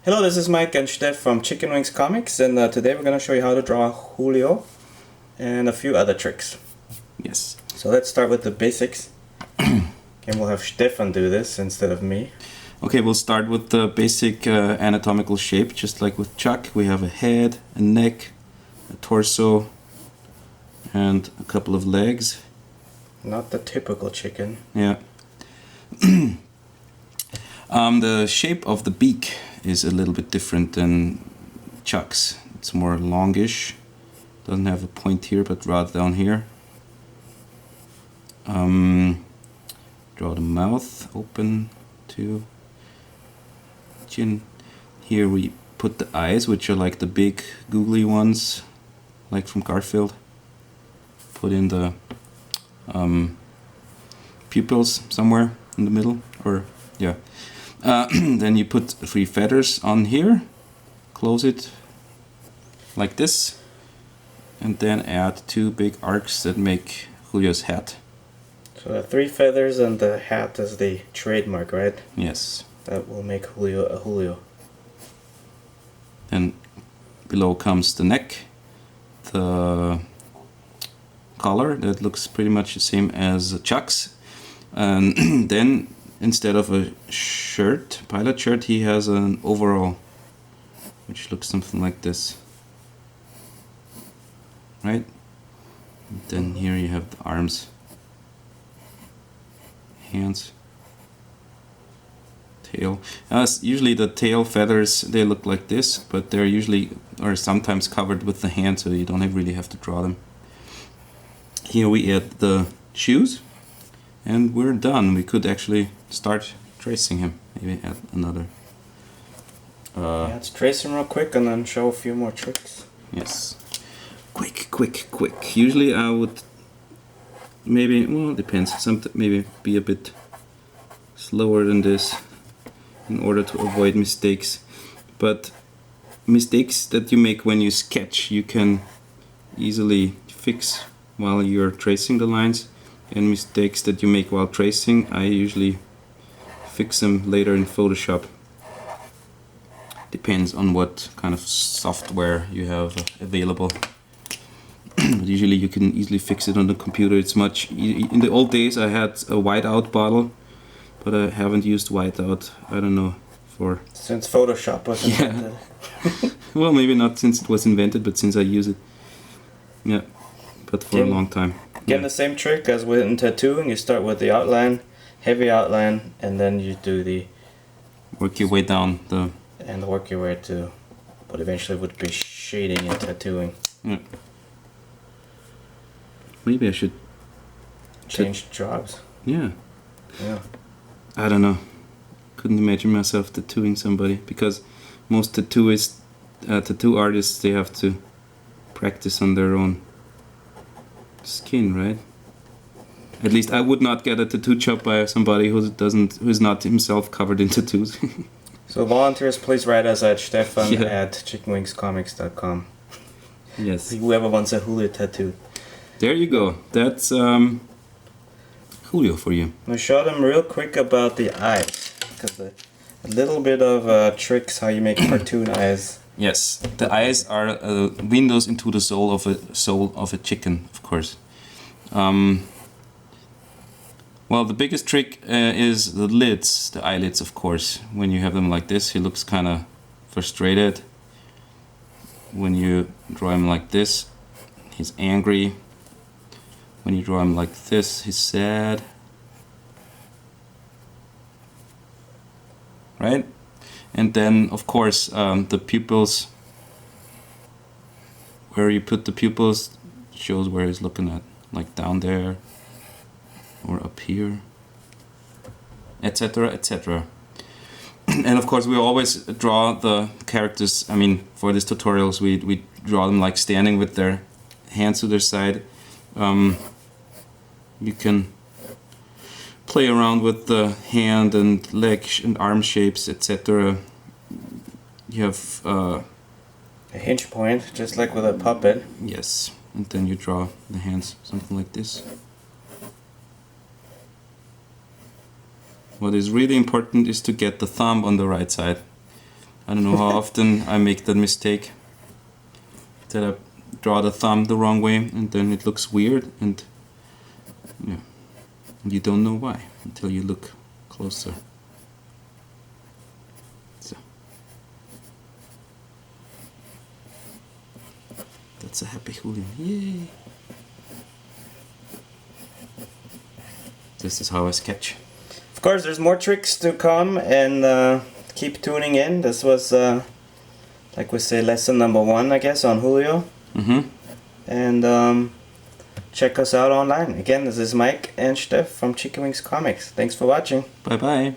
Hello, this is Mike and Stef from Chicken Wings Comics, and today we're going to show you how to draw Julio and a few other tricks. Yes. So let's start with the basics. And we'll have Stefan do this instead of me. Okay, we'll start with the basic anatomical shape, just like with Chuck. We have a head, a neck, a torso, and a couple of legs. Not the typical chicken. Yeah. The shape of the beak is a little bit different than Chuck's. It's more longish. Doesn't have a point here, but rather down here. Draw the mouth open to chin. Here we put the eyes, which are like the big googly ones, like from Garfield. Put in the pupils somewhere in the middle, or yeah. Then you put 3 feathers on here, close it like this, and then add 2 big arcs that make Julio's hat. So 3 feathers and the hat is the trademark, right? Yes. That will make Julio a Julio. Then below comes the neck, the collar that looks pretty much the same as Chuck's, and then instead of a shirt, pilot shirt, he has an overall, which looks something like this, right? And then here you have the arms, hands, tail. Usually the tail feathers, they look like this, but they're usually or sometimes covered with the hand, so you don't really have to draw them. Here we add the shoes, and we're done. We could actually start tracing him. Maybe add another. Yeah, let's trace him real quick and then show a few more tricks. Yes. Quick. Usually I would maybe, well, it depends. Maybe be a bit slower than this in order to avoid mistakes. But mistakes that you make when you sketch, you can easily fix while you're tracing the lines. And mistakes that you make while tracing, I usually fix them later in Photoshop. Depends on what kind of software you have available. But usually you can easily fix it on the computer. It's much in the old days I had a whiteout bottle, but I haven't used whiteout, I don't know, for since Photoshop was invented. Yeah. Well, maybe not since it was invented, but since I use it. Yeah, but for a long time. Again, the same trick as with in tattooing. You start with the outline, heavy outline, and then you do the... Work your way down the... And work your way to what eventually would be shading and tattooing. Yeah. Maybe I should... Change jobs. Yeah. Yeah. I don't know. Couldn't imagine myself tattooing somebody, because most tattoo artists, they have to practice on their own skin, right? At least I would not get a tattoo job by somebody who's not himself covered in tattoos. So volunteers, please write us at Stefan at chickenwingscomics.com. Yes. Whoever wants a Julio tattoo. There you go. That's Julio for you. I'll show them real quick about the eyes, because a little bit of tricks how you make cartoon eyes. Yes, the eyes are windows into the soul of a chicken, of course. Well, the biggest trick is the lids, the eyelids, of course. When you have them like this, he looks kind of frustrated. When you draw him like this, he's angry. When you draw him like this, he's sad. Right? And then, of course, the pupils, where you put the pupils shows where he's looking at, like down there or up here, etc., etc. And of course, we always draw the characters. I mean, for these tutorials, we draw them like standing with their hands to their side. You can play around with the hand and leg and arm shapes, etc. You have a hinge point, just like with a puppet. Yes, and then you draw the hands, something like this. What is really important is to get the thumb on the right side. I don't know how often I make that mistake. That I draw the thumb the wrong way and then it looks weird and yeah, you don't know why until you look closer. So that's a happy Julio. Yay! This is how I sketch. Of course, there's more tricks to come, and keep tuning in. This was, like we say, lesson number 1, I guess, on Julio. And check us out online. Again, this is Mike and Steph from Chicken Wings Comics. Thanks for watching. Bye bye.